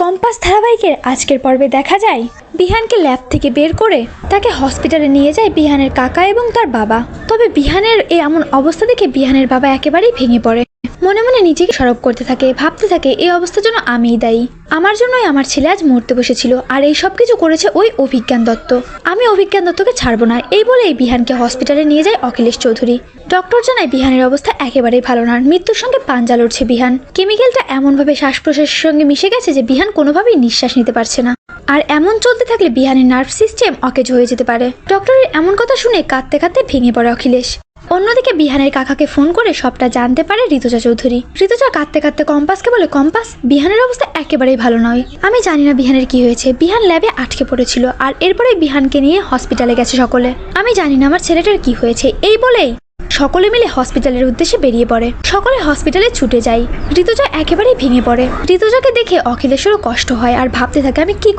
Compass ধারাবাহিকের আজকের পর্বে দেখা যায় বিহানকে ল্যাব থেকে বের করে তাকে হসপিটালে নিয়ে যায় বিহানের কাকা এবং তার বাবা। তবে বিহানের এই এমন অবস্থা দেখে বিহানের বাবা একেবারেই ভেঙে পড়ে, মনে মনে নিজেকে সরব করতে থাকে, ভাবতে থাকে এই অবস্থার জন্য আমিই দায়ী, আমার জন্যই আমার ছেলে আজ মরতে বসেছিল, আর এই সব কিছু করেছে ওই অভিজ্ঞান দত্ত। আমি অভিজ্ঞান দত্তকে ছাড়বো না, এই বলেই বিহানকে হসপিটালে নিয়ে যায় অখিলেশ চৌধুরী। ডক্টর জানায় বিহানের অবস্থা একেবারেই ভালো না, মৃত্যুর সঙ্গে পাঞ্জা লড়ছে বিহান। কেমিক্যালটা এমনভাবে শ্বাস প্রশ্বাসের সঙ্গে মিশে গেছে যে বিহান কোনোভাবেই নিঃশ্বাস নিতে পারছে না, আর এমন চলতে থাকলে বিহানের নার্ভ সিস্টেম অকেজ হয়ে যেতে পারে। ডক্টরের এমন কথা শুনে কাঁদতে কাঁদতে ভেঙে পড়ে অখিলেশ। অন্যদিকে বিহানের কাকাকে ফোন করে সবটা জানতে পারে ঋতুজা চৌধুরী। ঋতুজা কাঁদতে কাঁদতে কম্পাসকে বলে, কম্পাস, বিহানের অবস্থা একেবারেই ভালো নয়। আমি জানি না বিহানের কি হয়েছে, বিহান ল্যাবে আটকে পড়েছিল, আর এরপরে বিহানকে নিয়ে হসপিটালে গেছে সকলে। আমি জানি না আমার ছেলেটার কি হয়েছে। এই বলেই সকলে মিলে হসপিটালের উদ্দেশ্যে বেরিয়ে পড়ে। সকলে হসপিটালে ছুটে যায়। ঋতুজা একেবারেই ভেঙে পড়ে। ঋতুজাকে দেখে অখিলেশেরও কষ্ট হয়, আর ভাবতে থাকে আমি কি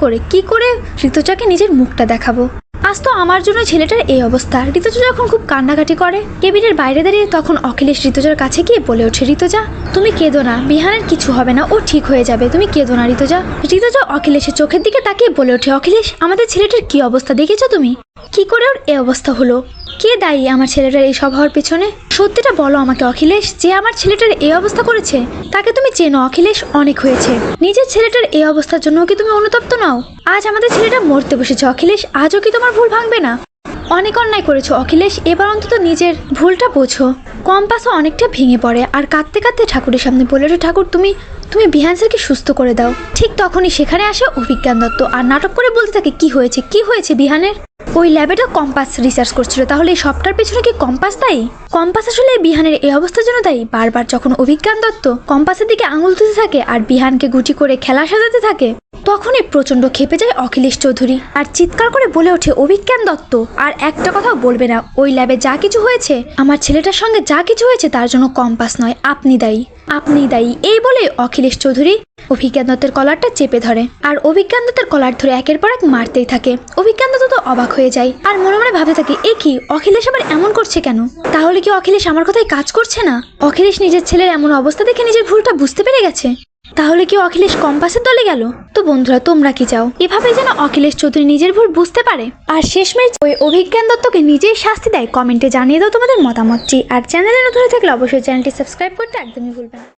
করে ঋতুজাকে নিজের মুখটা দেখাবো। আজ তো আমার জন্য ছেলেটার এই অবস্থা। ঋতুজা যখন খুব কান্নাকাটি করে কেবিনের বাইরে দাঁড়িয়ে, তখন অখিলেশ ঋতুজার কাছে গিয়ে বলে ওঠে, ঋতুজা তুমি কেঁদো না, বিহানের কিছু হবে না, ও ঠিক হয়ে যাবে, তুমি কেঁদো না ঋতুজা। ঋতুজা অখিলেশের চোখের দিকে তাকিয়ে বলে ওঠে, অখিলেশ, আমাদের ছেলেটার কি অবস্থা দেখেছো তুমি? কি করে ওর এই অবস্থা হলো? কে দায়ী আমার ছেলেটার এই সব হওয়ার পেছনে? সত্যিটা বলো আমাকে অখিলেশ, যে আমার ছেলেটার এই অবস্থা করেছে তাকে তুমি চেনো অখিলেশ? অনেক হয়েছে, নিজের ছেলেটার এই অবস্থার জন্য কি তুমি অনুতপ্ত নাও? আজ আমাদের ছেলেটা মরতে বসেছে অখিলেশ, আজও কি তোমার ভুল ভাঙবে না? অনেক অন্যায় করেছো অখিলেশ, এবার অন্তত নিজের ভুলটা বোঝো। কম্পাসও অনেকটা ভেঙে পড়ে আর কাঁদতে কাঁদতে ঠাকুরের সামনে বলে ওঠে, ঠাকুর তুমি বিহান স্যারকে সুস্থ করে দাও। ঠিক তখনই সেখানে আসে অভিজ্ঞান দত্ত আর নাটক করে বলতে থাকে, কি হয়েছে বিহানের? ওই ল্যাবেটা কম্পাস রিসার্চ করছিল, তাহলে এই সবটার পেছনে কি কম্পাস দায়ী? কম্পাস আসলে বিহানের এই অবস্থার জন্য দায়ী। বারবার যখন অভিজ্ঞান দত্ত কম্পাসের দিকে আঙুল তুলতে থাকে আর বিহানকে গুটি করে খেলা সাজাতে থাকে, তখনই প্রচন্ড ক্ষেপে যায় অখিলেশ চৌধুরী আর চিৎকার করে বলে ওঠে, অভিজ্ঞান দত্ত আর একটা কথাও বলবে না। ওই ল্যাবে যা কিছু হয়েছে, আমার ছেলেটার সঙ্গে যা কিছু হয়েছে, তার জন্য কম্পাস নয়, আপনি দায়ী। এই বলে অখিলেশ চৌধুরী অভিজ্ঞান দত্তের কলারটা চেপে ধরে আর অভিজ্ঞান দত্তের কলার ধরে একের পর এক মারতেই থাকে। অভিজ্ঞান দত্ত তো অবাক হয়ে যায় আর মনে মনে ভাবতে থাকে, এ কি, অখিলেশ আবার এমন করছে কেন? তাহলে কি অখিলেশ আমার কথায় কাজ করছে না? অখিলেশ নিজের ছেলের এমন অবস্থা দেখে নিজের ভুলটা বুঝতে পেরে গেছে। তাহলে কি অখিলেশ কম্পাসের দলে গেল? তো বন্ধুরা, তোমরা কি চাও এভাবে যেন অখিলেশ চৌধুরী নিজের ভুল বুঝতে পারে আর শেষমেশ ওই অভিজ্ঞান দত্তকে নিজেই শাস্তি দেয়? কমেন্টে জানিয়ে দাও তোমাদের মতামতটি। আর চ্যানেলে নতুন হয়ে থাকলে অবশ্যই চ্যানেলটি সাবস্ক্রাইব করতে একদমই ভুলবে না।